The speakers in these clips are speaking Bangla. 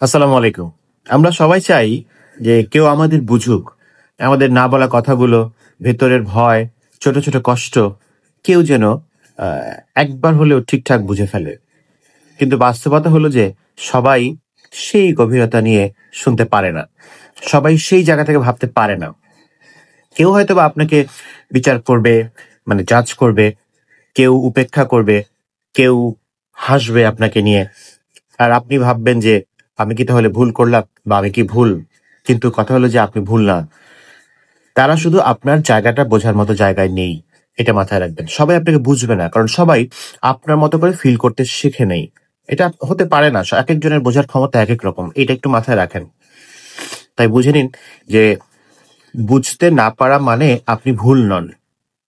আসসালামু আলাইকুম। আমরা সবাই চাই যে কেউ আমাদের বুঝুক। আমাদের না বলা কথাগুলো, ভেতরের ভয়, ছোট, ছোট কষ্ট কেউ যেন আ একবার হলেও ঠিকঠাক বুঝে ফেলে। কিন্তু বাস্তবতা হলো যে সবাই সেই গভীরতা নিয়ে শুনতে পারে না। সবাই সেই জায়গা থেকে ভাবতে পারে না। কেউ হয়তোবা আপনাকে বিচার করবে, মানে জাজ করবে, কেউ উপেক্ষা করবে, কেউ হাসবে আপনাকে নিয়ে। আর আপনি ভাববেন যে, "আমি কি তাহলে ভুল করলাম? বা আমি কি ভুল?" কিন্তু কথা হলো যে আপনি ভুল না। তারা শুধু আপনার জায়গাটা বোঝার মতো জায়গায় নেই। এটা মাথায় রাখবেন। সবাই আপনাকে বুঝবে না। কারণ সবাই আপনার মতো করে ফিল করতে শিখে নেই। এটা হতে পারে না। একেকজনের বোঝার ক্ষমতা একেক রকম। এটা একটু মাথায় রাখেন। তাই বুঝে নিন যে বুঝতে না পারা মানে আপনি ভুল নন।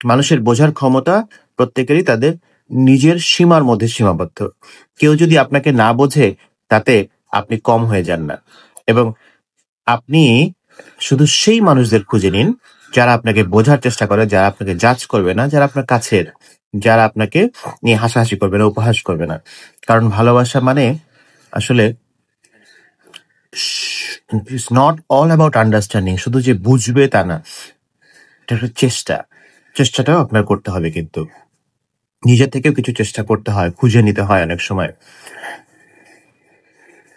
মানুষের বোঝার ক্ষমতা প্রত্যেকেরই তাদের নিজের সীমার মধ্যে সীমাবদ্ধ। কেউ যদি আপনাকে না বোঝে, তাতে আপনি কম হয়ে যান না। এবং আপনি শুধু সেই মানুষদের খুঁজে নিন, যারা আপনাকে বোঝার চেষ্টা করে, যারা আপনাকে জাজ করবে না, যারা আপনার কাছের, যারা আপনাকে নিয়ে হাসাহাসি করবে না, উপহাস করবে না। কারণ ভালোবাসা মানে আসলে it's not all about understanding. শুধু যে বুঝবে তা না। এটা একটা চেষ্টা। চেষ্টাটাও আপনার করতে হবে কিন্তু। নিজে থেকেও কিছু চেষ্টা করতে হয়, খুঁজে নিতে হয় অনেক সময়।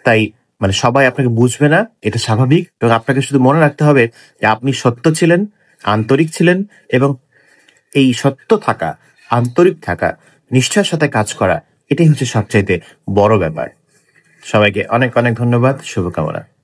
তাই মানে সবাই আপনাকে বুঝবে না, এটা স্বাভাবিক এবং আপনাকে শুধু মনে রাখতে হবে যে আপনি সত্য ছিলেন, আন্তরিক ছিলেন এবং এই সত্য থাকা, আন্তরিক থাকা, নিষ্ঠার সাথে কাজ করা এটাই হচ্ছে সবচাইতে বড় ব্যাপার। সবাইকে অনেক, অনেক ধন্যবাদ। শুভকামনা।